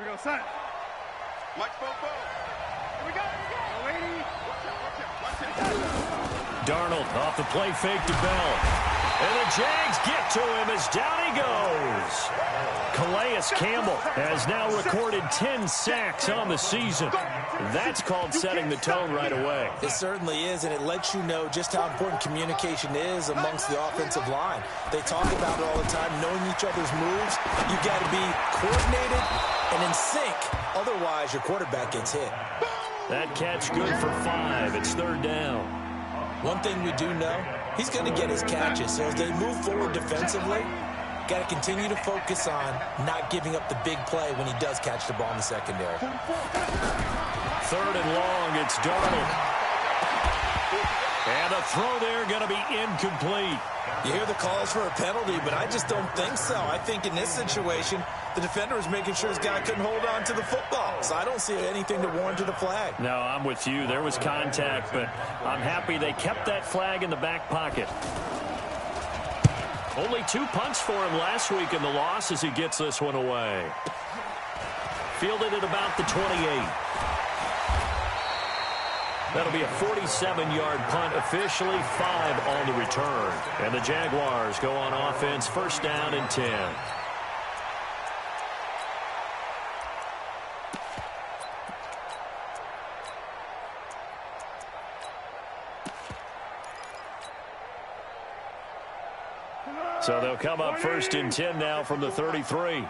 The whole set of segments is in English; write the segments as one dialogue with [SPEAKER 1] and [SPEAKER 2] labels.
[SPEAKER 1] go, son.
[SPEAKER 2] Mike, boom.
[SPEAKER 1] Here we go. Lady.
[SPEAKER 2] Watch out.
[SPEAKER 3] Darnold off the play fake to Bell. And the Jags get to him as down he goes. Calais Campbell has now recorded 10 sacks on the season. That's called setting the tone right away.
[SPEAKER 4] It certainly is, and it lets you know just how important communication is amongst the offensive line. They talk about it all the time, knowing each other's moves. You've got to be coordinated and in sync. Otherwise, your quarterback gets hit.
[SPEAKER 3] That catch good for 5. It's third down.
[SPEAKER 4] One thing we do know, he's going to get his catches. So as they move forward defensively, got to continue to focus on not giving up the big play when he does catch the ball in the secondary.
[SPEAKER 3] Third and long, it's Darnold. And the throw there going to be incomplete.
[SPEAKER 4] You hear the calls for a penalty, but I just don't think so. I think in this situation, the defender is making sure his guy couldn't hold on to the football. So I don't see anything to warrant the flag.
[SPEAKER 3] No, I'm with you. There was contact, but I'm happy they kept that flag in the back pocket. Only 2 punts for him last week in the loss as he gets this one away. Fielded at about the 28. That'll be a 47-yard punt, officially 5 on the return. And the Jaguars go on offense, first down and 10. So they'll come up first and 10 now from the 33.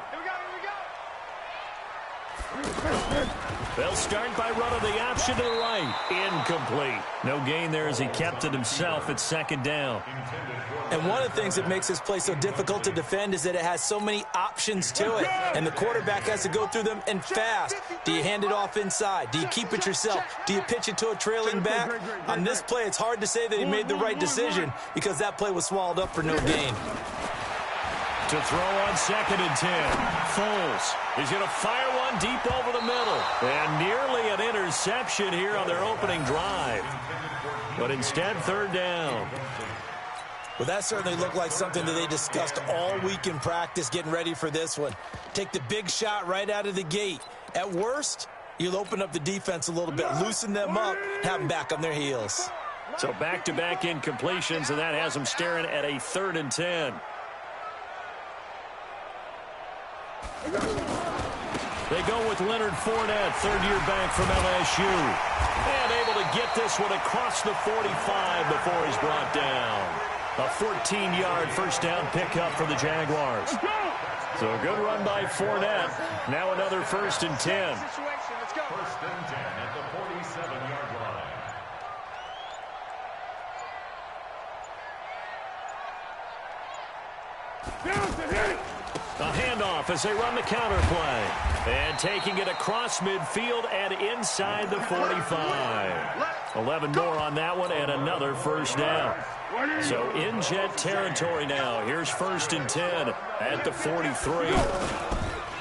[SPEAKER 3] They'll start by running the option to the right. Incomplete. No gain there as he kept it himself at second down.
[SPEAKER 4] And one of the things that makes this play so difficult to defend is that it has so many options to it. And the quarterback has to go through them and fast. Do you hand it off inside? Do you keep it yourself? Do you pitch it to a trailing back? On this play, it's hard to say that he made the right decision because that play was swallowed up for no gain.
[SPEAKER 3] To throw on second and 10. Foles is going to fire one deep over the middle. And nearly an interception here on their opening drive. But instead, third down.
[SPEAKER 4] Well, that certainly looked like something that they discussed all week in practice getting ready for this one. Take the big shot right out of the gate. At worst, you'll open up the defense a little bit, loosen them up, have them back on their heels.
[SPEAKER 3] So back-to-back incompletions, and that has them staring at a third and 10. They go with Leonard Fournette, third-year back from LSU. And able to get this one across the 45 before he's brought down. A 14-yard first down pickup for the Jaguars. So a good run by Fournette. Now another first and 10.
[SPEAKER 5] First and 10 at the 47-yard line.
[SPEAKER 3] A handoff as they run the counter play. And taking it across midfield and inside the 45. 11 more on that one and another first down. So in Jet territory now. Here's first and 10 at the 43.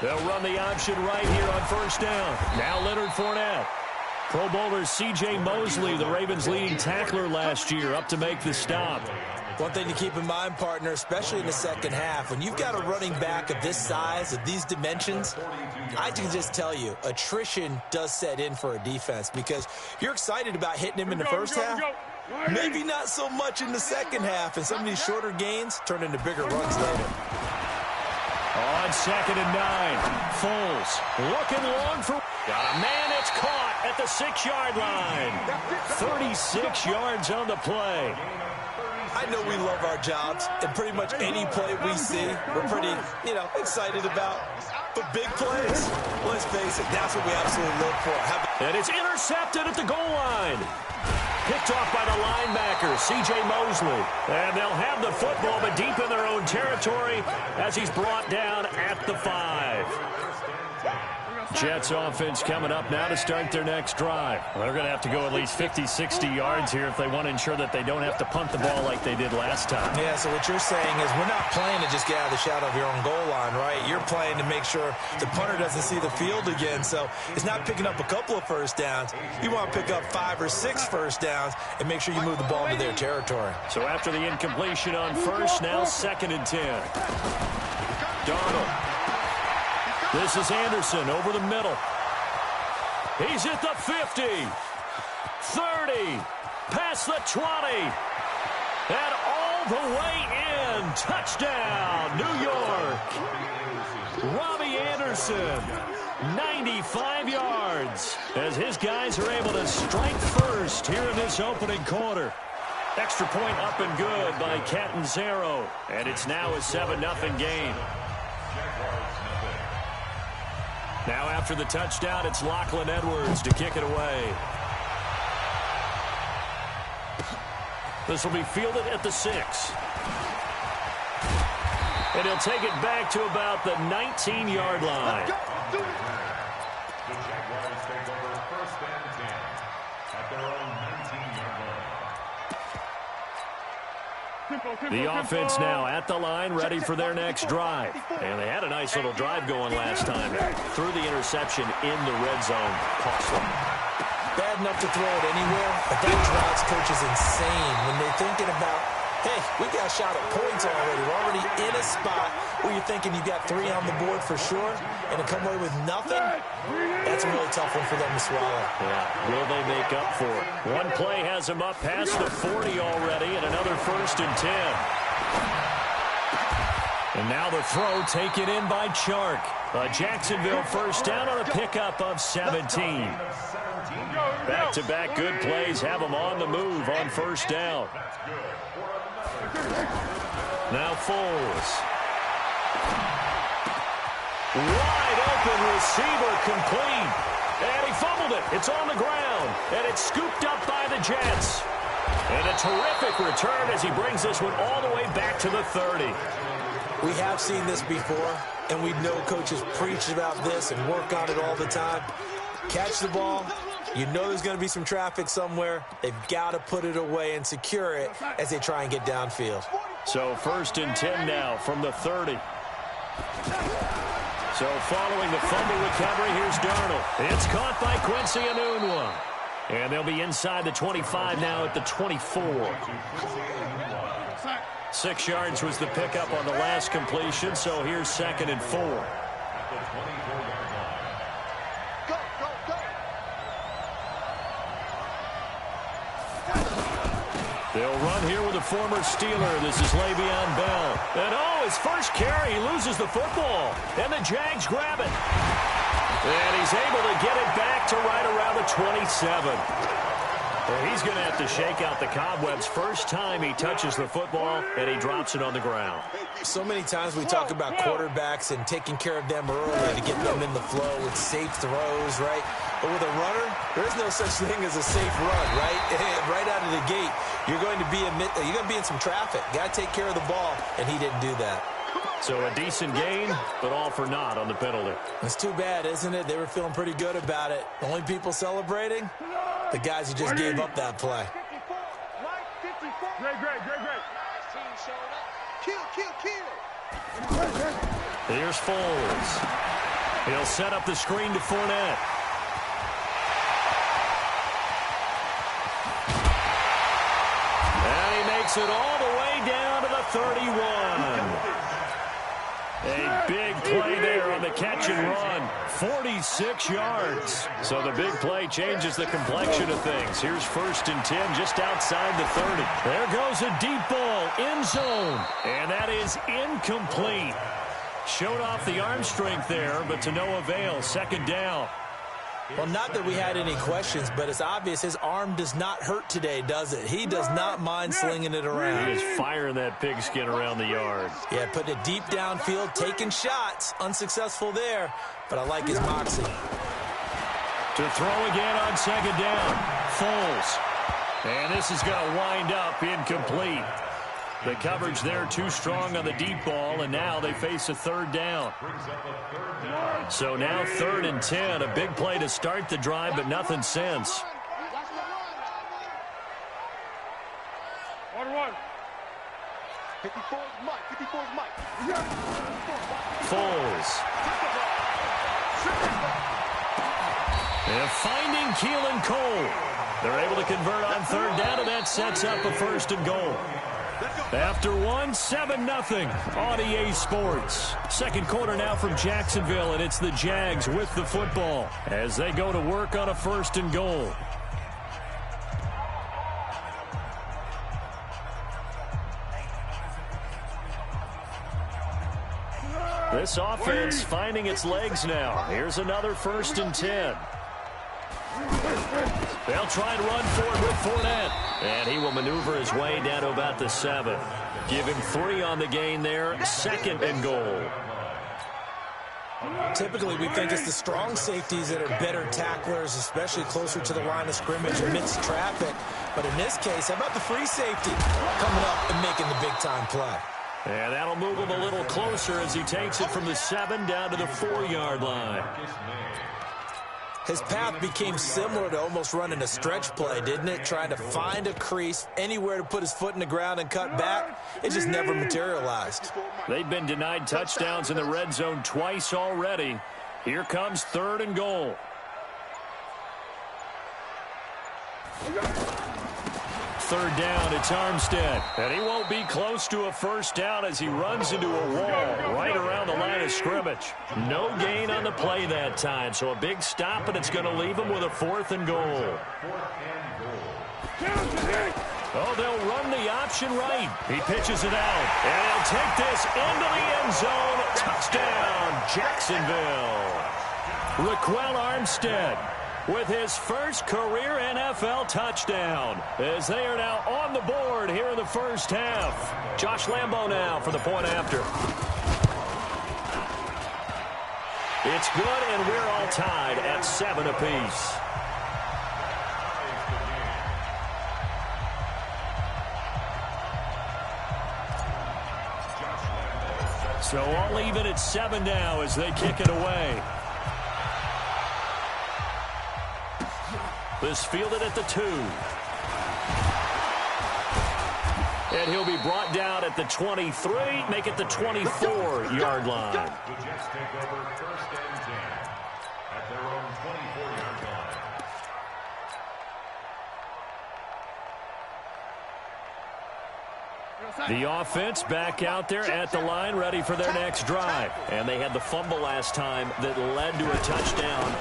[SPEAKER 3] They'll run the option right here on first down. Now Leonard Fournette. Pro Bowler C.J. Mosley, the Ravens' leading tackler last year, up to make the stop.
[SPEAKER 4] One thing to keep in mind, partner, especially in the second half, when you've got a running back of this size, of these dimensions, I can just tell you, attrition does set in for a defense because you're excited about hitting him in the first half. Maybe not so much in the second half, and some of these shorter gains turn into bigger runs later.
[SPEAKER 3] On second and 9, Foles looking long for... Got a man that's caught at the 6-yard line. 36 yards on the play.
[SPEAKER 4] I know we love our jobs, and pretty much any play we see, we're pretty, excited about. But big plays, let's face it, that's what we absolutely live for.
[SPEAKER 3] And it's intercepted at the goal line. Picked off by the linebacker, C.J. Mosley. And they'll have the football, but deep in their own territory as he's brought down at the 5. Jets offense coming up now to start their next drive. Well, they're going to have to go at least 50, 60 yards here if they want to ensure that they don't have to punt the ball like they did last time.
[SPEAKER 4] Yeah, so what you're saying is we're not playing to just get out of the shadow of your own goal line, right? You're playing to make sure the punter doesn't see the field again. So it's not picking up a couple of first downs. You want to pick up 5 or 6 first downs and make sure you move the ball into their territory.
[SPEAKER 3] So after the incompletion on first, now second and 10. Darnold. This is Anderson over the middle. He's at the 50, 30, past the 20, and all the way in. Touchdown, New York. Robbie Anderson, 95 yards, as his guys are able to strike first here in this opening quarter. Extra point up and good by Catanzaro, and it's now a 7-0 game. Now after the touchdown, it's Lachlan Edwards to kick it away. This will be fielded at the 6. And he'll take it back to about the 19-yard line.
[SPEAKER 5] The Jaguars take over 1st and 10 at their own 19-yard line.
[SPEAKER 3] The offense now at the line, ready for their next drive. And they had a nice little drive going last time. Threw the interception in the red zone. Costly.
[SPEAKER 4] Bad enough to throw it anywhere, but that drives coaches insane when they're thinking about, hey, we got a shot at points already. We're already in a spot where you're thinking you got 3 on the board for sure, and to come away with nothing, that's a really tough one for them to swallow.
[SPEAKER 3] Yeah, will they make up for it? One play has them up past the 40 already, and another 1st and 10. And now the throw taken in by Chark. A Jacksonville 1st down on a pickup of 17. Back-to-back good plays have them on the move on 1st down. Now Foles. Wide open receiver complete. And he fumbled it. It's on the ground. And it's scooped up by the Jets. And a terrific return as he brings this one all the way back to the 30.
[SPEAKER 4] We have seen this before, and we know coaches preach about this and work on it all the time. Catch the ball. You know there's going to be some traffic somewhere. They've got to put it away and secure it as they try and get downfield.
[SPEAKER 3] So 1st and 10 now from the 30. So following the fumble recovery, here's Darnold. It's caught by Quincy Enunwa. And they'll be inside the 25 now at the 24. 6 yards was the pickup on the last completion, so here's 2nd and 4. They'll run here with a former Steeler. This is Le'Veon Bell. And his first carry, he loses the football. And the Jags grab it. And he's able to get it back to right around the 27. Well, he's going to have to shake out the cobwebs first time he touches the football, and he drops it on the ground.
[SPEAKER 4] So many times we talk about quarterbacks and taking care of them early to get them in the flow with safe throws, right? But with a runner, there is no such thing as a safe run, right? Right out of the gate, you're going to be in some traffic. Got to take care of the ball, and he didn't do that.
[SPEAKER 3] So a decent gain, but all for naught on the penalty.
[SPEAKER 4] It's too bad, isn't it? They were feeling pretty good about it. The only people celebrating, the guys who just gave up that play.
[SPEAKER 1] Great. Kill.
[SPEAKER 3] Here's Foles. He'll set up the screen to Fournette. And he makes it all the way down to the 31. A big play there on the catch and run. 46 yards. So the big play changes the complexion of things. Here's 1st and 10 just outside the 30. There goes a deep ball, end zone. And that is incomplete. Showed off the arm strength there, but to no avail. 2nd down.
[SPEAKER 4] Well, not that we had any questions, but it's obvious his arm does not hurt today, does it? He does not mind slinging it around.
[SPEAKER 3] He is firing that pigskin around the yard.
[SPEAKER 4] Yeah, putting it deep downfield, taking shots. Unsuccessful there, but I like his moxie.
[SPEAKER 3] To throw again on 2nd down. Foles. And this is going to wind up incomplete. The coverage there too strong on the deep ball, and now they face a 3rd down. So now 3rd and 10, a big play to start the drive, but nothing since.
[SPEAKER 1] 54's Mike.
[SPEAKER 3] Foles. And finding Keelan Cole. They're able to convert on 3rd down, and that sets up a 1st and goal. After one, 7-0 on EA Sports. Second quarter now from Jacksonville, and it's the Jags with the football as they go to work on a 1st and goal. This offense finding its legs now. Here's another 1st and 10. They'll try and run forward with Fournette. And he will maneuver his way down to about the 7. Give him 3 on the gain there. 2nd and goal.
[SPEAKER 4] Typically, we think it's the strong safeties that are better tacklers, especially closer to the line of scrimmage amidst traffic. But in this case, how about the free safety coming up and making the big-time play?
[SPEAKER 3] And that'll move him a little closer as he takes it from the 7 down to the 4-yard line.
[SPEAKER 4] His path became similar to almost running a stretch play, didn't it? Trying to find a crease, anywhere to put his foot in the ground and cut back. It just never materialized.
[SPEAKER 3] They've been denied touchdowns in the red zone twice already. Here comes 3rd and goal. Third down, it's Armstead. And he won't be close to a 1st down as he runs into a wall right around the line of scrimmage. No gain on the play that time, so a big stop, and it's going to leave him with a 4th and goal. Oh, they'll run the option right. He pitches it out, and he'll take this into the end zone. Touchdown, Jacksonville. Raquel Armstead with his first career NFL touchdown as they are now on the board here in the 1st half. Josh Lambo now for the point after. It's good, and we're all tied at 7 apiece. So all even at 7 now as they kick it away. This fielded at the 2. And he'll be brought down at the 23, make it the 24-yard line.
[SPEAKER 5] The Jets take over 1st and 10 at their own 24-yard line.
[SPEAKER 3] The offense back out there at the line, ready for their next drive. And they had the fumble last time that led to a touchdown.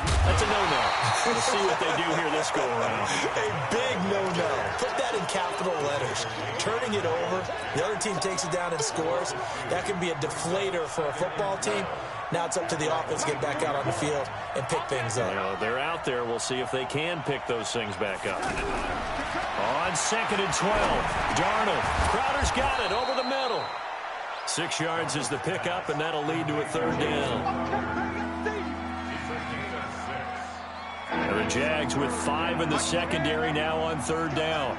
[SPEAKER 3] That's a no-no. We'll see what they do here this go-around.
[SPEAKER 4] A big no-no. Put that in capital letters. Turning it over, the other team takes it down and scores. That can be a deflator for a football team. Now it's up to the offense to get back out on the field and pick things up.
[SPEAKER 3] You know, they're out there. We'll see if they can pick those things back up. On 2nd and 12, Darnold. Crowder's got it over the middle. 6 yards is the pickup, and that'll lead to a 3rd down. And the Jags with 5 in the secondary now on 3rd down.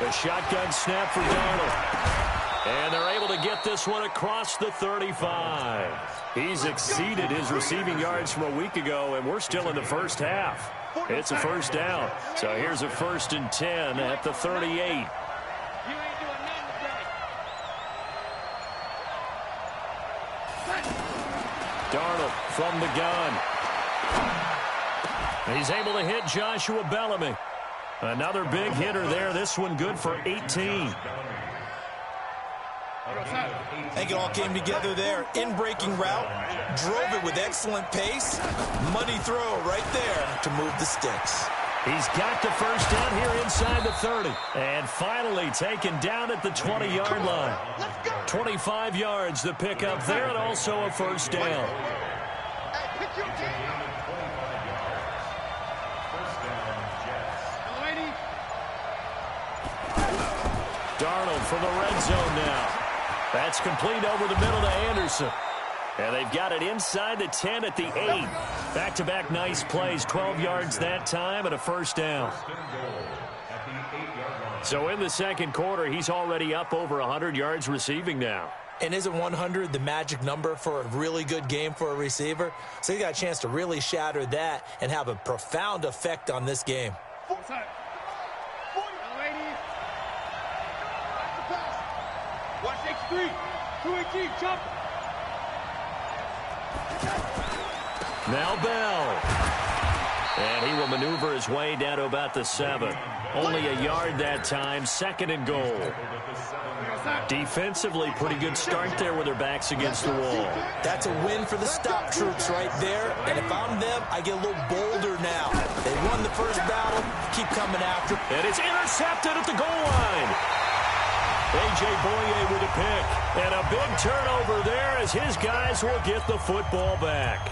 [SPEAKER 3] A shotgun snap for Darnold. And they're able to get this one across the 35. He's exceeded his receiving yards from a week ago, and we're still in the 1st half. It's a 1st down. So here's a 1st and 10 at the 38. Darnold from the gun. He's able to hit Joshua Bellamy. Another big hitter there. This one good for 18.
[SPEAKER 4] I think it all came together there. In-breaking route, drove it with excellent pace. Money throw right there to move the sticks.
[SPEAKER 3] He's got the 1st down here inside the 30. And finally taken down at the 20-yard line. 25 yards the pickup there, and also a 1st down. Darnold from the red zone now. That's complete over the middle to Anderson. And they've got it inside the 10 at the 8. Back-to-back nice plays, 12 yards that time and a 1st down. So in the 2nd quarter, he's already up over 100 yards receiving now.
[SPEAKER 4] And isn't 100 the magic number for a really good game for a receiver? So he got a chance to really shatter that and have a profound effect on this game.
[SPEAKER 3] Now Bell. And he will maneuver his way down to about the 7. Only a yard that time, 2nd and goal. Defensively, pretty good start there with their backs against the wall.
[SPEAKER 4] That's a win for the stop troops right there. And if I'm them, I get a little bolder now. They won the first battle, keep coming after.
[SPEAKER 3] And it's intercepted at the goal line. A.J. Boye with a pick. And a big turnover there as his guys will get the football back.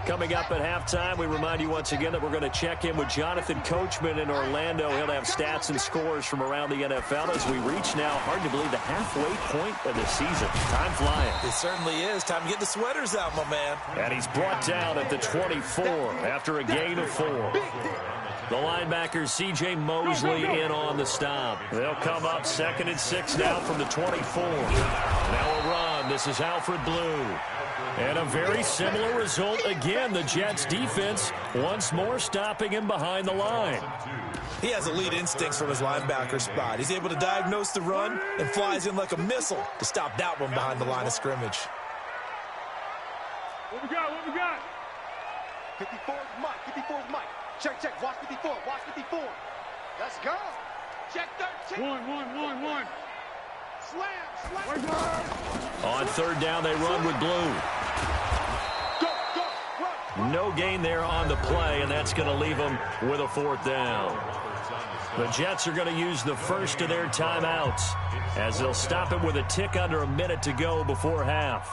[SPEAKER 3] Coming up at halftime, we remind you once again that we're going to check in with Jonathan Coachman in Orlando. He'll have stats and scores from around the NFL as we reach now, hard to believe, the halfway point of the season. Time flying.
[SPEAKER 4] It certainly is. Time to get the sweaters out, my man.
[SPEAKER 3] And he's brought down at the 24 after a gain of 4. The linebacker, C.J. Mosley, in on the stop. They'll come up 2nd and 6 now from the 24. Now a run. This is Alfred Blue. And a very similar result again. The Jets defense once more stopping him behind the line.
[SPEAKER 4] He has elite instincts from his linebacker spot. He's able to diagnose the run and flies in like a missile to stop that one behind the line of scrimmage.
[SPEAKER 1] What we got? 54 is Mike. 54 is Mike. Check. Watch 54. Watch 54. Let's go. Check 13. One. Slam.
[SPEAKER 3] On 3rd down, they run with Blue.
[SPEAKER 1] Go. Run.
[SPEAKER 3] No gain there on the play, and that's going to leave them with a 4th down. The Jets are going to use the first of their timeouts as they'll stop it with a tick under a minute to go before half.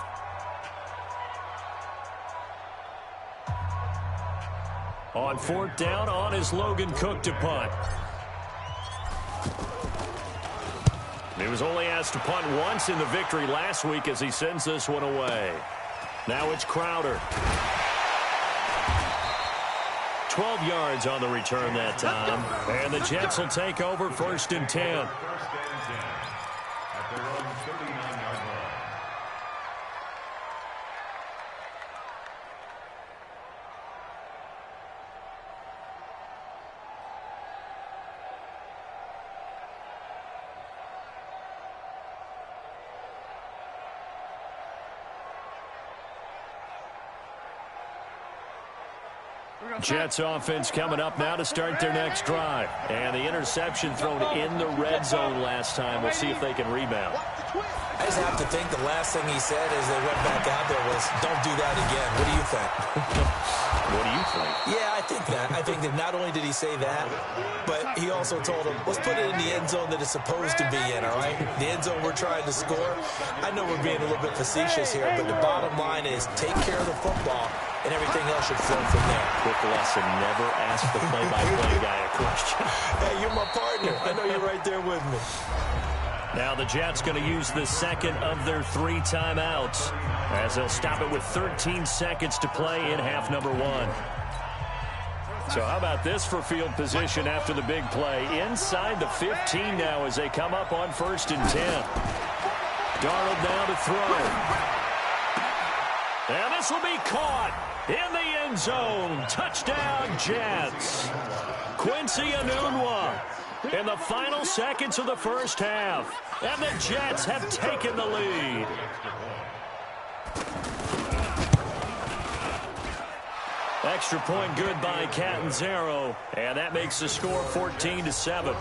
[SPEAKER 3] On 4th down, on is Logan Cook to punt. He was only asked to punt once in the victory last week as he sends this one away. Now it's Crowder. 12 yards on the return that time. And the Jets will take over 1st and 10.
[SPEAKER 5] At their own 39-yard line.
[SPEAKER 3] Jets offense coming up now to start their next drive. And the interception thrown in the red zone last time. We'll see if they can rebound.
[SPEAKER 4] I just have to think the last thing he said as they went back out there was, don't do that again. What do you think?
[SPEAKER 3] What do you think?
[SPEAKER 4] Yeah, I think that. I think that not only did he say that, but he also told him, let's put it in the end zone that it's supposed to be in, all right? The end zone we're trying to score. I know we're being a little bit facetious here, but the bottom line is take care of the football, and everything else should flow from there.
[SPEAKER 3] Quick lesson, never ask the play-by-play guy a question.
[SPEAKER 4] Hey, you're my partner. I know you're right there with me.
[SPEAKER 3] Now the Jets going to use the 2nd of their 3 timeouts as they'll stop it with 13 seconds to play in half number 1. So how about this for field position after the big play? Inside the 15 now as they come up on 1st and 10. Darnold now to throw. And this will be caught in the end zone. Touchdown, Jets. Quincy Enunwa in the final seconds of the first half. And the Jets have taken the lead. Extra point good by Catanzaro. And that makes the score 14-7.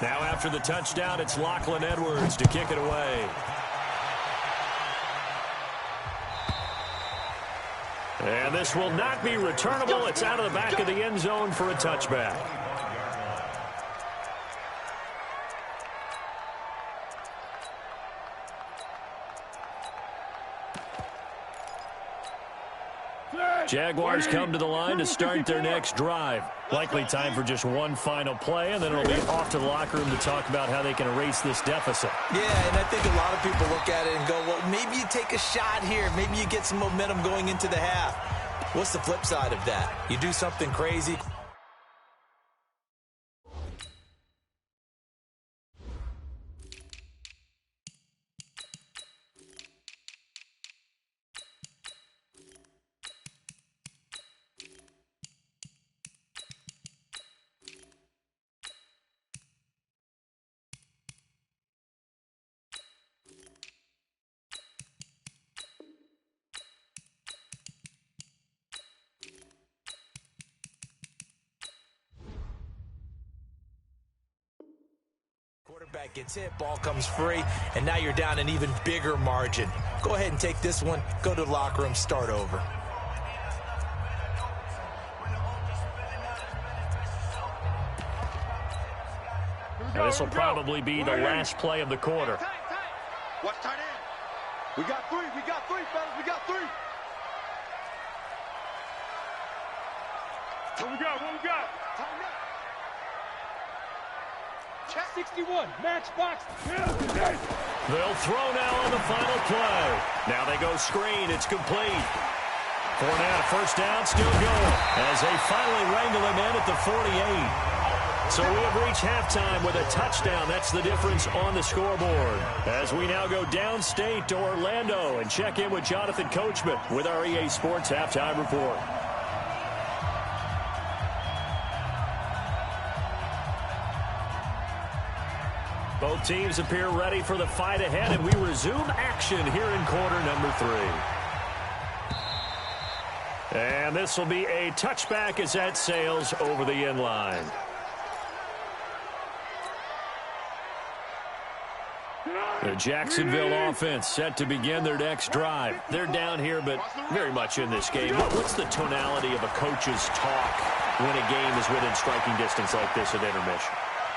[SPEAKER 3] Now after the touchdown, it's Lachlan Edwards to kick it away. And this will not be returnable. It's out of the back of the end zone for a touchback. Jaguars come to the line to start their next drive. Likely time for just one final play, and then it'll be off to the locker room to talk about how they can erase this deficit.
[SPEAKER 4] Yeah, and I think a lot of people look at it and go, well, maybe you take a shot here. Maybe you get some momentum going into the half. What's the flip side of that? You do something crazy. Quarterback gets hit, ball comes free, and now you're down an even bigger margin. Go ahead and take this one, go to the locker room, start over.
[SPEAKER 3] Now this will probably be the last play of the quarter.
[SPEAKER 2] Watch tight end.
[SPEAKER 1] We got three, fellas, we got three.
[SPEAKER 6] What we got?
[SPEAKER 1] Time up.
[SPEAKER 6] Check 61, match box.
[SPEAKER 3] They'll throw now on the final play. Now they go screen. It's complete. Fournette, first down, still going, as they finally wrangle him in at the 48. So we have reached halftime with a touchdown. That's the difference on the scoreboard. As we now go downstate to Orlando and check in with Jonathan Coachman with our EA Sports Halftime Report. Both teams appear ready for the fight ahead, and we resume action here in quarter number 3. And this will be a touchback as that sails over the end line. The Jacksonville offense set to begin their next drive. They're down here, but very much in this game. What's the tonality of a coach's talk when a game is within striking distance like this at intermission?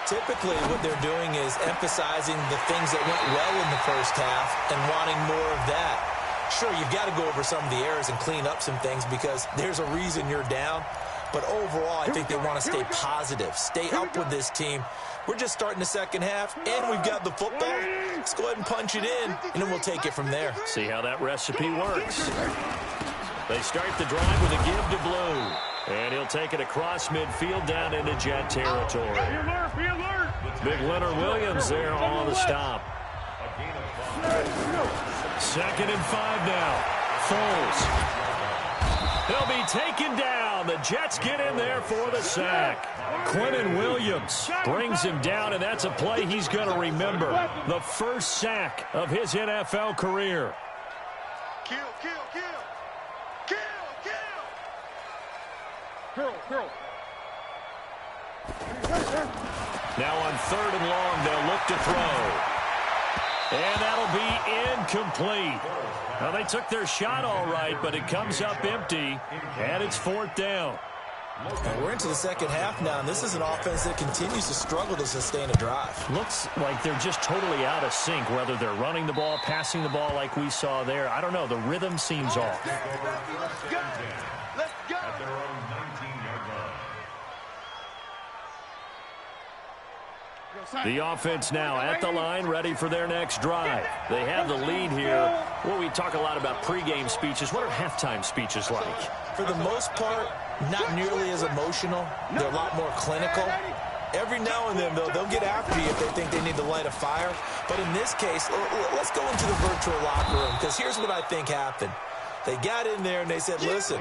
[SPEAKER 4] Typically, what they're doing is emphasizing the things that went well in the first half and wanting more of that. Sure, you've got to go over some of the errors and clean up some things because there's a reason you're down. But overall, I think they want to stay positive, stay up with this team. We're just starting the second half, and we've got the football. Let's go ahead and punch it in, and then we'll take it from there.
[SPEAKER 3] See how that recipe works. They start the drive with a give to Blue. And he'll take it across midfield down into Jet territory.
[SPEAKER 6] Be alert.
[SPEAKER 3] Big Leonard Williams there on the stop. 2nd and 5 now. Foles. He'll be taken down. The Jets get in there for the sack. Quinnen Williams brings him down, and that's a play he's going to remember. The first sack of his NFL career.
[SPEAKER 2] Kill.
[SPEAKER 6] Curl.
[SPEAKER 3] Now on 3rd and long, they'll look to throw. And that'll be incomplete. Now, they took their shot all right, but it comes up empty, and it's 4th down.
[SPEAKER 4] And we're into the second half now, and this is an offense that continues to struggle to sustain a drive.
[SPEAKER 3] Looks like they're just totally out of sync, whether they're running the ball, passing the ball like we saw there. I don't know. The rhythm seems off.
[SPEAKER 1] Let's go.
[SPEAKER 5] At their own 19-yard line.
[SPEAKER 3] The offense now at the line, ready for their next drive. They have the lead here. Well, we talk a lot about pregame speeches. What are halftime speeches like?
[SPEAKER 4] For the most part, not nearly as emotional. They're a lot more clinical. Every now and then, though, they'll get after you if they think they need to light a fire. But in this case, let's go into the virtual locker room, because here's what I think happened. They got in there and they said, listen,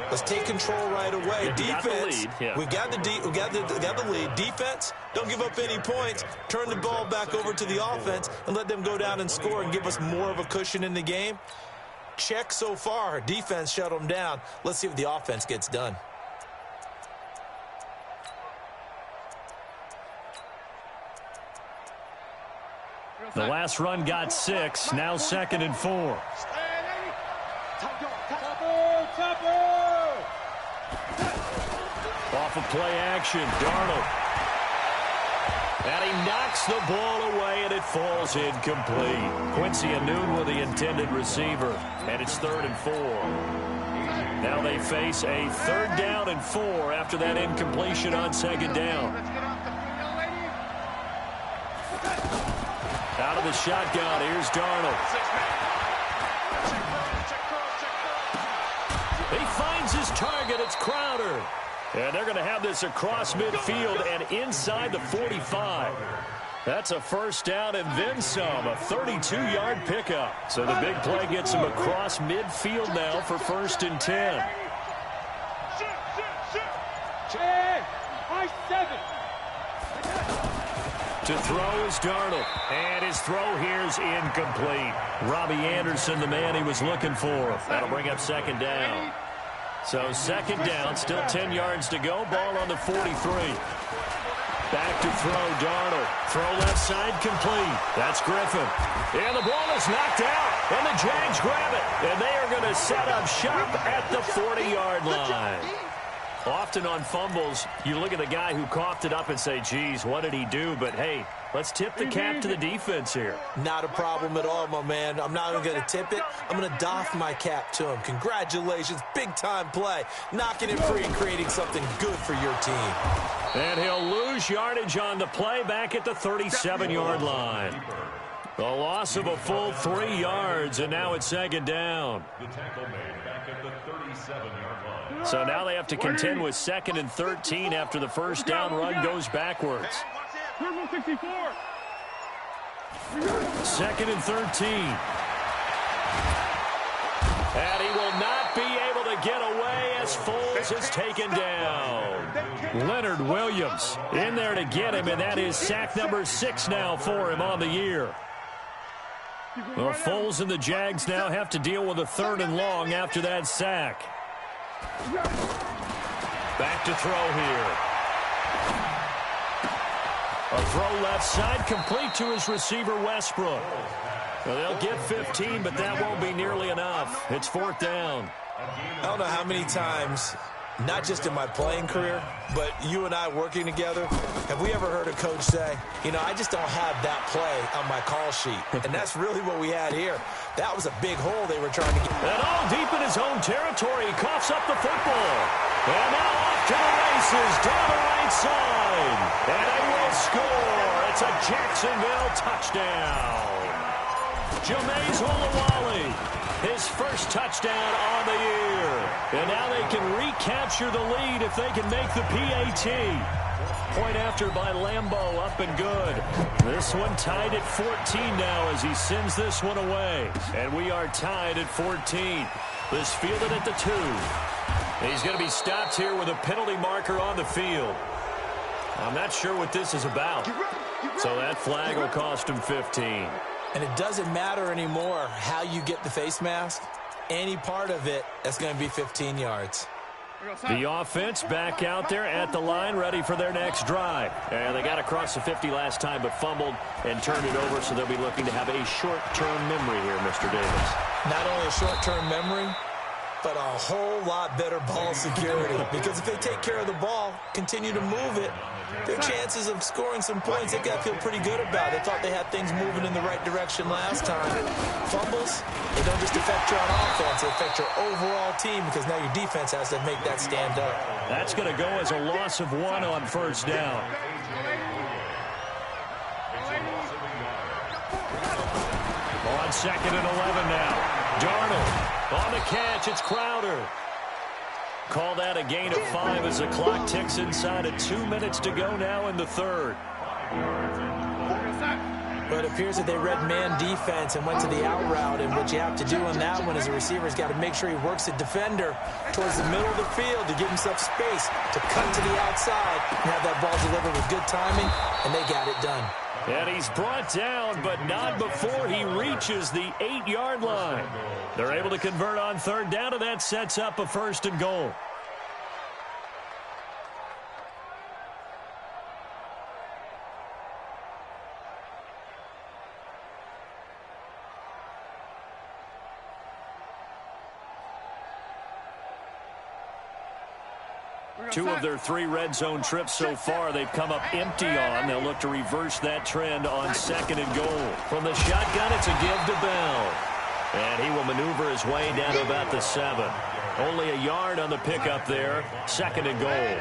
[SPEAKER 4] let's take control right away. Defense, we got the lead. Defense, don't give up any points. Turn the ball back over to the offense and let them go down and score and give us more of a cushion in the game. Check so far. Defense shut them down. Let's see if the offense gets done.
[SPEAKER 3] The last run got 6. Now 2nd and 4. Off of play action, Darnold. And he knocks the ball away, and it falls incomplete. Quincy Anoon with the intended receiver, and it's 3rd and 4. Now they face a 3rd down and 4 after that incompletion on 2nd down. Out of the shotgun, here's Darnold. He finds his target, it's Crowder. And they're going to have this across midfield and inside the 45. That's a 1st down and then some, a 32-yard pickup. So the big play gets him across midfield now for 1st and 10. To throw is Darnold. And his throw here's incomplete. Robbie Anderson, the man he was looking for. That'll bring up 2nd down. So 2nd down, still 10 yards to go. Ball on the 43. Back to throw, Darnold. Throw left side, complete. That's Griffin. And the ball is knocked out. And the Jags grab it. And they are going to set up shop at the 40-yard line. Often on fumbles, you look at the guy who coughed it up and say, geez, what did he do? But, hey, let's tip the cap to the defense here.
[SPEAKER 4] Not a problem at all, my man. I'm not even going to tip it. I'm going to doff my cap to him. Congratulations. Big-time play. Knocking it free and creating something good for your team.
[SPEAKER 3] And he'll lose yardage on the play back at the 37-yard line. The loss of a full 3 yards, and now it's 2nd down.
[SPEAKER 5] The tackle made back at the 37-yard line.
[SPEAKER 3] So now they have to contend with 2nd and 13 after the 1st down run goes backwards.
[SPEAKER 6] 64.
[SPEAKER 3] 2nd and 13. And he will not be able to get away as Foles is taken down. Leonard Williams in there to get him, and that is sack number 6 now for him on the year. Well, Foles and the Jags now have to deal with a 3rd and long after that sack. Back to throw here. A throw left side, complete to his receiver, Westbrook. Well, they'll get 15, but that won't be nearly enough. It's 4th down.
[SPEAKER 4] I don't know how many times, not just in my playing career, but you and I working together, have we ever heard a coach say, you know, I just don't have that play on my call sheet. And that's really what we had here. That was a big hole they were trying to get.
[SPEAKER 3] And all deep in his own territory, he coughs up the football. And now off to the races, down the right side. And they will score. It's a Jacksonville touchdown. Jameis Olawale, his first touchdown on the year. And now they can recapture the lead if they can make the PAT. Point after by Lambeau, up and good. This one tied at 14 now as he sends this one away. And we are tied at 14. This fielded at the 2. And he's going to be stopped here with a penalty marker on the field. I'm not sure what this is about. So that flag will cost him 15.
[SPEAKER 4] And it doesn't matter anymore how you get the face mask. Any part of it, that's going to be 15 yards.
[SPEAKER 3] The offense back out there at the line, ready for their next drive. And they got across the 50 last time, but fumbled and turned it over, so they'll be looking to have a short-term memory here, Mr. Davis.
[SPEAKER 4] Not only a short-term memory, but a whole lot better ball security. Because if they take care of the ball, continue to move it, their chances of scoring some points, they've got to feel pretty good about. They thought they had things moving in the right direction last time. Fumbles, they don't just affect you on offense, they affect your overall team because now your defense has to make that stand up.
[SPEAKER 3] That's going to go as a loss of 1 on 1st down. On 2nd and 11 now. Darnold on the catch, it's Crowder. Call that a gain of 5 as the clock ticks inside of 2 minutes to go now in the 3rd.
[SPEAKER 4] But it appears that they read man defense and went to the out route, and what you have to do on that one as a receiver is got to make sure he works the defender towards the middle of the field to give himself space to cut to the outside and have that ball delivered with good timing, and they got it done.
[SPEAKER 3] And he's brought down, but not before he reaches the 8-yard line. They're able to convert on 3rd down, and that sets up a 1st and goal. Two of their 3 red zone trips so far, they've come up empty on. They'll look to reverse that trend on 2nd and goal. From the shotgun, it's a give to Bell. And he will maneuver his way down to about the 7. Only a yard on the pickup there. 2nd and goal.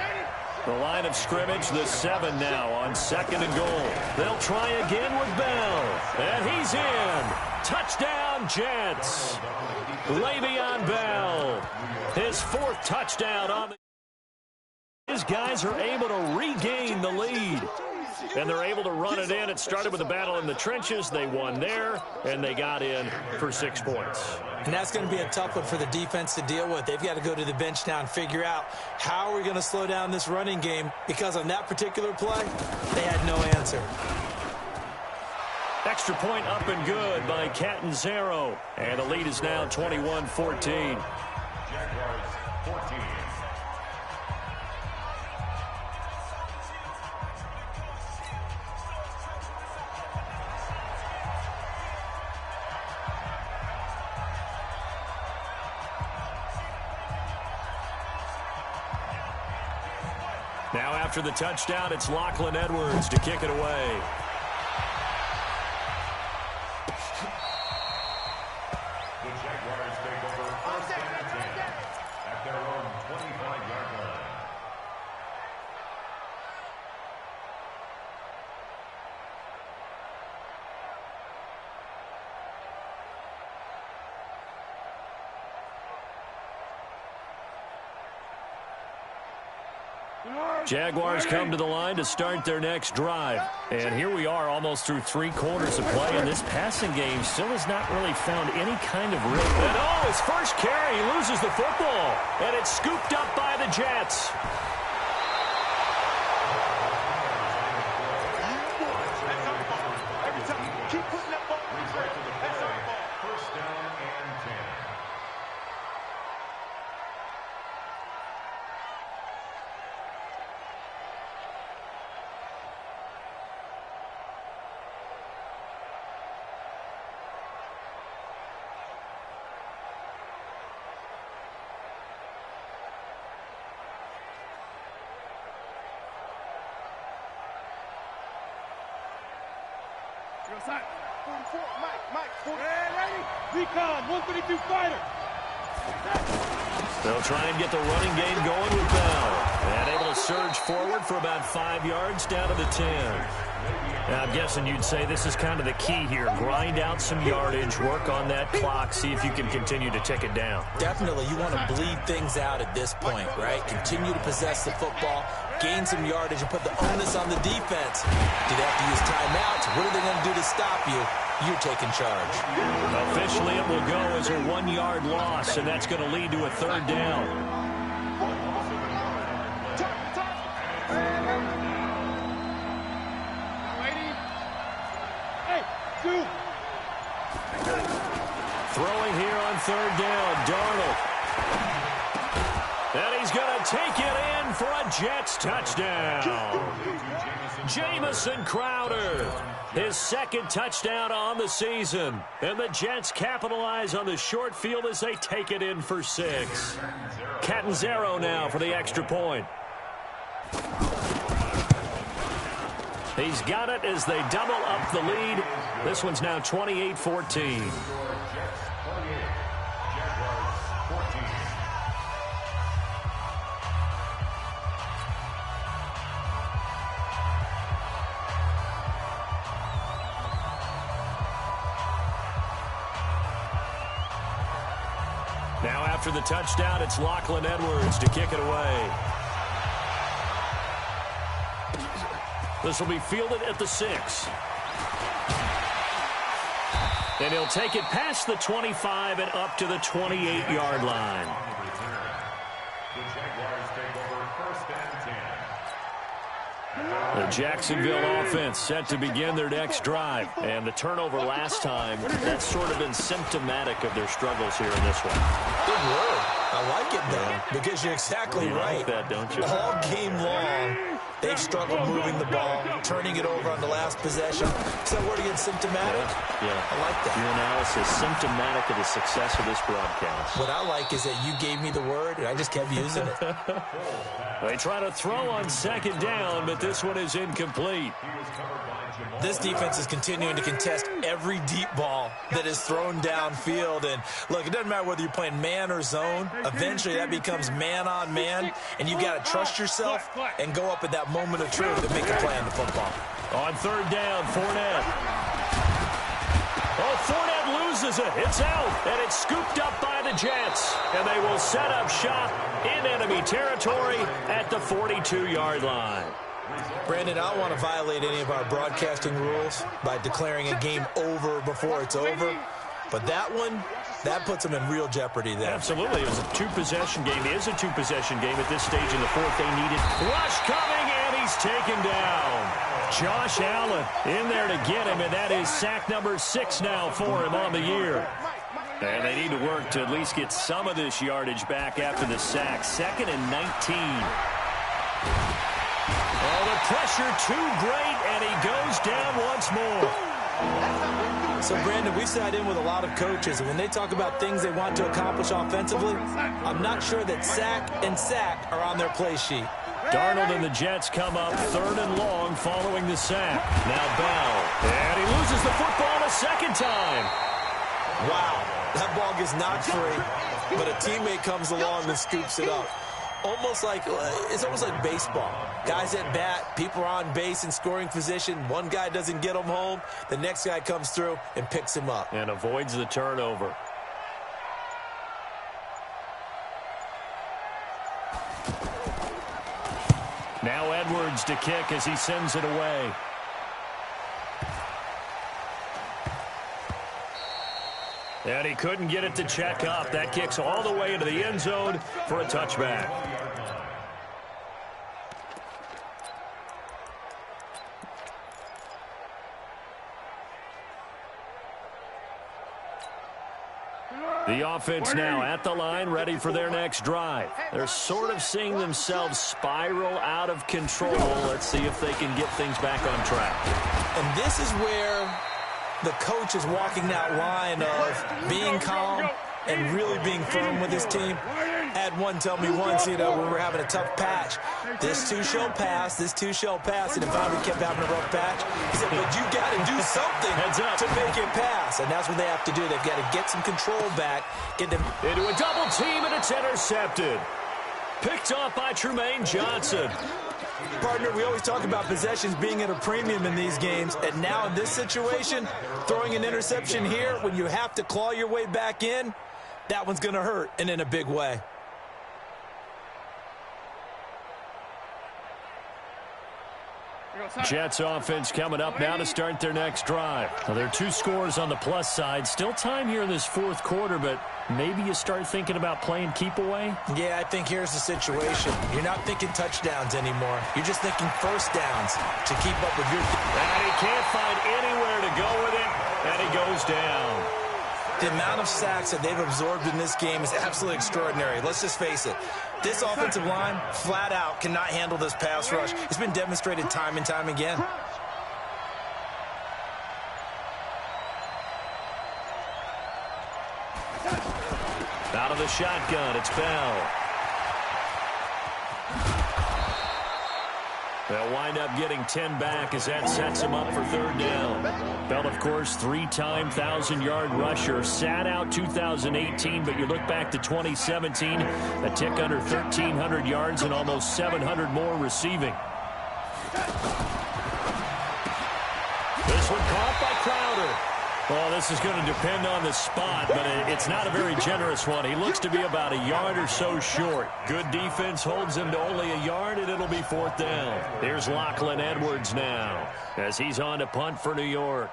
[SPEAKER 3] The line of scrimmage, the 7 now on 2nd and goal. They'll try again with Bell. And he's in. Touchdown, Jets. Le'Veon Bell. His 4th touchdown on the... His guys are able to regain the lead. And they're able to run it in. It started with a battle in the trenches. They won there, and they got in for 6 points.
[SPEAKER 4] And that's going to be a tough one for the defense to deal with. They've got to go to the bench now and figure out how are we going to slow down this running game, because on that particular play, they had no answer.
[SPEAKER 3] Extra point up and good by Catanzaro. And the lead is now 21-14.
[SPEAKER 5] Jaguars 14.
[SPEAKER 3] Now after the touchdown, it's Lachlan Edwards to kick it away.
[SPEAKER 5] The Jaguars take over 1st and 10 at their own 25-yard line.
[SPEAKER 3] Jaguars come to the line to start their next drive. And here we are almost through 3 quarters of play, and this passing game still has not really found any kind of rhythm. And oh, his first carry, he loses the football. And it's scooped up by the Jets.
[SPEAKER 1] Every time, keep putting that ball in the track. That's our ball.
[SPEAKER 5] 1st down and 10.
[SPEAKER 6] Side.
[SPEAKER 1] 44, Mike, 40.
[SPEAKER 6] Hey, ready? Recon, 132 fighter.
[SPEAKER 3] They'll try and get the running game going with Bell. And able to surge forward for about 5 yards down to the 10. Now, I'm guessing you'd say this is kind of the key here. Grind out some yardage, work on that clock, see if you can continue to tick it down.
[SPEAKER 4] Definitely, you want to bleed things out at this point, right? Continue to possess the football, gain some yardage, and put the onus on the defense. Do they have to use timeouts? What are they going to do to stop you? You're taking charge.
[SPEAKER 3] Officially, it will go as a 1-yard loss, and that's going to lead to a 3rd down. Throwing here on 3rd down, Darnold. And he's going to take it in for a Jets touchdown. Jamison Crowder, his 2nd touchdown on the season. And the Jets capitalize on the short field as they take it in for 6. Catanzaro now for the extra point. He's got it as they double up the lead. This one's now 28-14. Now after the touchdown, it's Lachlan Edwards to kick it away. This will be fielded at the 6. And he'll take it past the 25 and up to the 28-yard line.
[SPEAKER 5] The Jaguars take over 1st and 10.
[SPEAKER 3] The Jacksonville offense set to begin their next drive. And the turnover last time, that's sort of been symptomatic of their struggles here in this one.
[SPEAKER 4] Good word. I like it, though, because you're exactly right.
[SPEAKER 3] You like that, don't you?
[SPEAKER 4] All game long, they've struggled moving the ball, turning it over on the last possession. Is that word again, symptomatic?
[SPEAKER 3] Yeah.
[SPEAKER 4] I like that.
[SPEAKER 3] Your analysis, symptomatic of the success of this broadcast.
[SPEAKER 4] What I like is that you gave me the word, and I just kept using it.
[SPEAKER 3] They try to throw on 2nd down, but this one is incomplete.
[SPEAKER 5] He was covered by
[SPEAKER 4] This defense is continuing to contest every deep ball that is thrown downfield. And, look, it doesn't matter whether you're playing man or zone. Eventually, that becomes man-on-man, and you've got to trust yourself and go up at that moment of truth and make a play on the football.
[SPEAKER 3] On third down, Fournette. Oh, Fournette loses it. It's out, and it's scooped up by the Jets. And they will set up shop in enemy territory at the 42-yard line.
[SPEAKER 4] Brandon, I don't want to violate any of our broadcasting rules by declaring a game over before it's over. But that one, that puts them in real jeopardy there.
[SPEAKER 3] Absolutely. It was a two-possession game. It is a two-possession game at this stage in the fourth. They needed rush coming, and he's taken down. Josh Allen in there to get him, and that is sack number 6 now for him on the year. And they need to work to at least get some of this yardage back after the sack. 2nd and 19. Oh, the pressure too great, and he goes down once more.
[SPEAKER 4] So, Brandon, we've sat in with a lot of coaches, and when they talk about things they want to accomplish offensively, I'm not sure that sack and sack are on their play sheet.
[SPEAKER 3] Darnold and the Jets come up 3rd and long following the sack. Now Bell, and he loses the football a second time.
[SPEAKER 4] Wow, that ball gets knocked free, but a teammate comes along and scoops it up. It's almost like baseball. Guys at bat, people are on base in scoring position. One guy doesn't get him home. The next guy comes through and picks him up.
[SPEAKER 3] And avoids the turnover. Now Edwards to kick as he sends it away. And he couldn't get it to check up. That kicks all the way into the end zone for a touchback. The offense now at the line, ready for their next drive. They're sort of seeing themselves spiral out of control. Let's see if they can get things back on track.
[SPEAKER 4] And this is where the coach is walking that line of being calm and really being firm with his team. I had one tell me once, we were having a tough patch. This too shall pass, this too shall pass. And if we kept having a rough patch, he said, but you got to do something to make it pass. And that's what they have to do. They've got to get some control back, get them
[SPEAKER 3] into a double team, and it's intercepted. Picked off by Tremaine Johnson.
[SPEAKER 4] Partner, we always talk about possessions being at a premium in these games, and now in this situation, throwing an interception here when you have to claw your way back in, that one's going to hurt, and in a big way.
[SPEAKER 3] Jets offense coming up now to start their next drive. Now, there are 2 scores on the plus side. Still time here in this fourth quarter, but maybe you start thinking about playing keep away?
[SPEAKER 4] Yeah, I think here's the situation. You're not thinking touchdowns anymore. You're just thinking first downs to keep up with your...
[SPEAKER 3] And he can't find anywhere to go with it, and he goes down.
[SPEAKER 4] The amount of sacks that they've absorbed in this game is absolutely extraordinary. Let's just face it. This offensive line, flat out, cannot handle this pass rush. It's been demonstrated time and time again.
[SPEAKER 3] Out of the shotgun, it's Bell. They'll wind up getting 10 back as that sets him up for 3rd down. Bell, of course, 3-time 1,000-yard rusher. Sat out 2018, but you look back to 2017, a tick under 1,300 yards and almost 700 more receiving. This one caught by Crowder. Well, this is going to depend on the spot, but it's not a very generous one. He looks to be about a yard or so short. Good defense holds him to only a yard, and it'll be 4th down. Here's Lachlan Edwards now as he's on to punt for New York.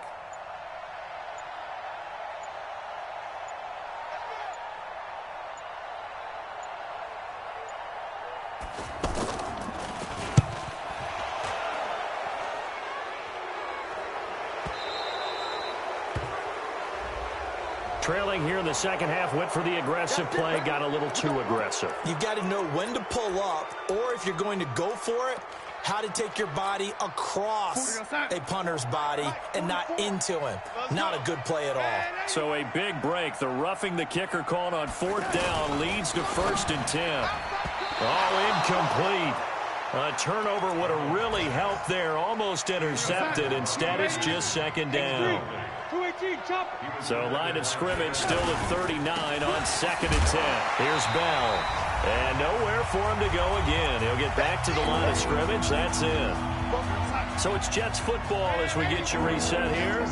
[SPEAKER 3] Trailing here in the second half, went for the aggressive play, got a little too aggressive.
[SPEAKER 4] You've got to know when to pull up, or if you're going to go for it, how to take your body across a punter's body and not into him. Not a good play at all.
[SPEAKER 3] So a big break. The roughing the kicker called on 4th down leads to 1st and 10. All incomplete. A turnover would have really helped. help there. Almost intercepted. Instead, it's just second down.
[SPEAKER 6] 218, chop.
[SPEAKER 3] So line of scrimmage still at 39 on 2nd and 10. Here's Bell. And nowhere for him to go again. He'll get back to the line of scrimmage. That's it. So it's Jets football as we get you reset here.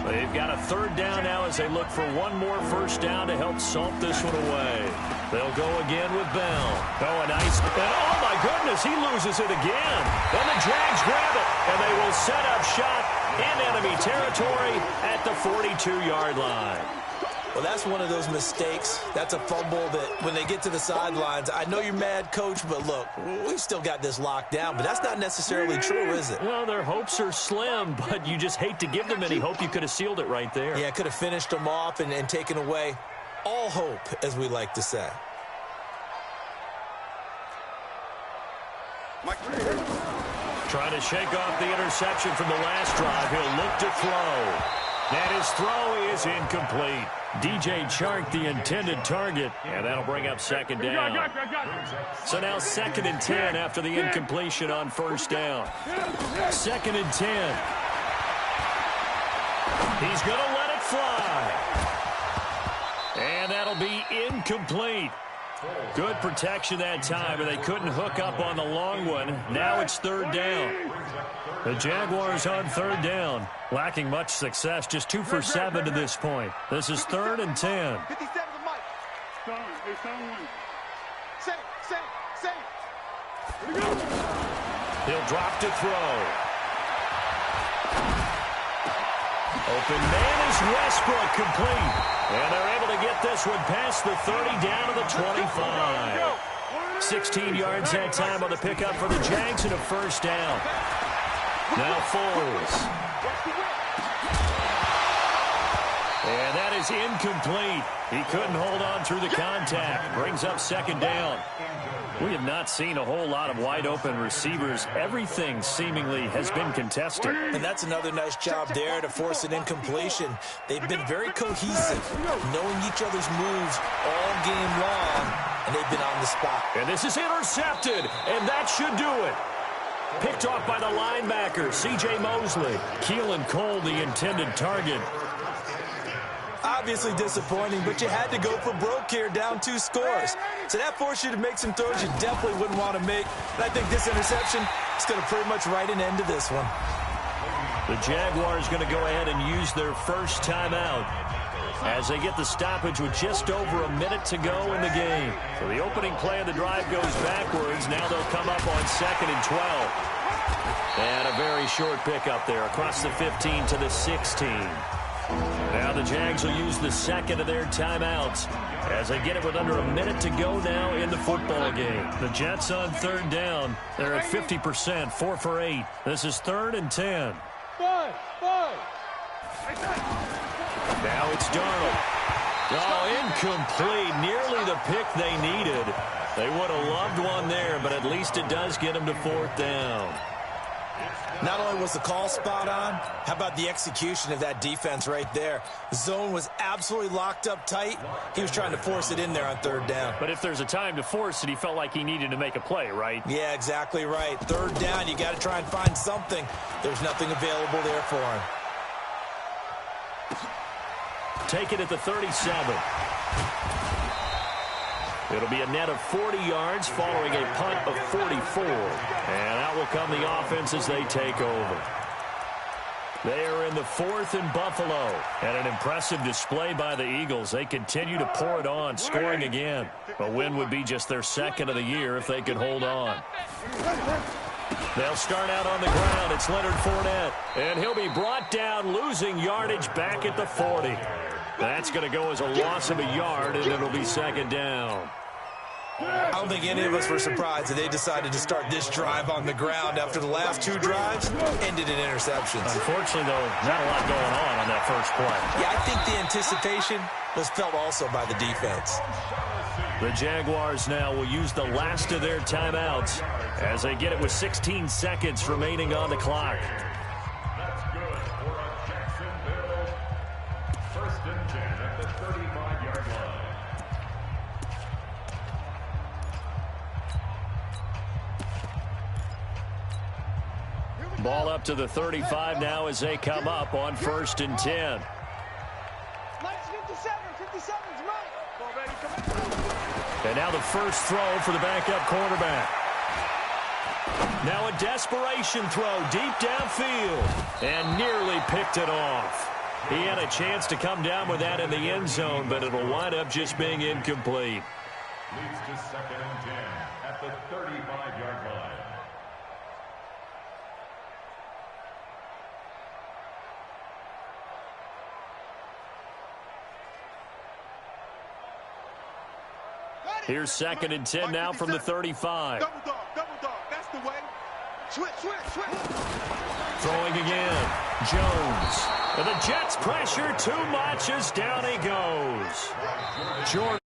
[SPEAKER 3] They've got a 3rd down now as they look for one more first down to help salt this one away. They'll go again with Bell. Oh, a nice. Oh, my goodness, he loses it again. Then the Jags grab it, and they will set up shop in enemy territory at the 42-yard line.
[SPEAKER 4] Well, that's one of those mistakes. That's a fumble that when they get to the sidelines, I know you're mad, Coach, but look, we've still got this locked down. But that's not necessarily true, is it?
[SPEAKER 3] Well, their hopes are slim, but you just hate to give them any hope. You could have sealed it right there.
[SPEAKER 4] Yeah, could have finished them off and taken away all hope, as we like to say.
[SPEAKER 3] Trying to shake off the interception from the last drive. He'll look to throw. And his throw is incomplete. DJ Chark, the intended target, and that'll bring up second down. So now 2nd and 10 after the incompletion on first down. 2nd and 10. He's going to let it fly. And that'll be incomplete. Good protection that time, and they couldn't hook up on the long one. Now it's 3rd down. The Jaguars on 3rd down. Lacking much success, just 2 for 7 to this point. This is 3rd and 10.
[SPEAKER 1] 57 to Mike. Save.
[SPEAKER 3] He'll drop to throw. Open man is Westbrook, complete. And they're able to get this one past the 30 down to the 25. 16 yards that time on the pickup for the Jags and a first down. Now Foles. And that is incomplete. He couldn't hold on through the contact. Brings up second down. We have not seen a whole lot of wide-open receivers. Everything seemingly has been contested.
[SPEAKER 4] And that's another nice job there to force an incompletion. They've been very cohesive, knowing each other's moves all game long, and they've been on the spot.
[SPEAKER 3] And this is intercepted, and that should do it. Picked off by the linebacker, C.J. Mosley. Keelan Cole, the intended target.
[SPEAKER 4] Obviously disappointing, but you had to go for broke here, down 2 scores. So that forced you to make some throws you definitely wouldn't want to make. And I think this interception is going to pretty much write an end to this one.
[SPEAKER 3] The Jaguars going to go ahead and use their first timeout as they get the stoppage with just over a minute to go in the game. So the opening play of the drive goes backwards. Now they'll come up on 2nd and 12. And a very short pickup there across the 15 to the 16. Now the Jags will use the second of their timeouts as they get it with under a minute to go now in the football game. The Jets on 3rd down. They're at 50%, 4 for 8. This is 3rd and 10.
[SPEAKER 6] Five.
[SPEAKER 3] Now it's Darnold. Oh, incomplete. Nearly the pick they needed. They would have loved one there, but at least it does get them to 4th down.
[SPEAKER 4] Not only was the call spot on, how about the execution of that defense right there? The zone was absolutely locked up tight. He was trying to force it in there on 3rd down.
[SPEAKER 3] But if there's a time to force it, he felt like he needed to make a play, right?
[SPEAKER 4] Yeah, exactly right. 3rd down, you got to try and find something. There's nothing available there for him.
[SPEAKER 3] Take it at the 37. It'll be a net of 40 yards following a punt of 44. And out will come the offense as they take over. They are in the 4th in Buffalo. And an impressive display by the Eagles. They continue to pour it on, scoring again. A win would be just their 2nd of the year if they could hold on. They'll start out on the ground. It's Leonard Fournette. And he'll be brought down, losing yardage back at the 40. That's going to go as a loss of a yard, and it'll be 2nd down.
[SPEAKER 4] I don't think any of us were surprised that they decided to start this drive on the ground after the last 2 drives ended in interceptions.
[SPEAKER 3] Unfortunately, though, not a lot going on that first play.
[SPEAKER 4] Yeah, I think the anticipation was felt also by the defense.
[SPEAKER 3] The Jaguars now will use the last of their timeouts as they get it with 16 seconds remaining on the clock.
[SPEAKER 5] That's good for a Jacksonville 1st and 10 at the 35-yard line.
[SPEAKER 3] Ball up to the 35 now as they come up on 1st and 10.
[SPEAKER 6] Mike's 57. 57's Mike.
[SPEAKER 3] And now the first throw for the backup quarterback. Now a desperation throw deep downfield. And nearly picked it off. He had a chance to come down with that in the end zone, but it'll wind up just being incomplete.
[SPEAKER 5] Leads to 2nd and 10 at the 35-yard line.
[SPEAKER 3] Here's 2nd and 10 now from the 35.
[SPEAKER 1] Double dog, that's the way. Switch.
[SPEAKER 3] Throwing again. Jones. And the Jets pressure too much as down he goes. Jordan.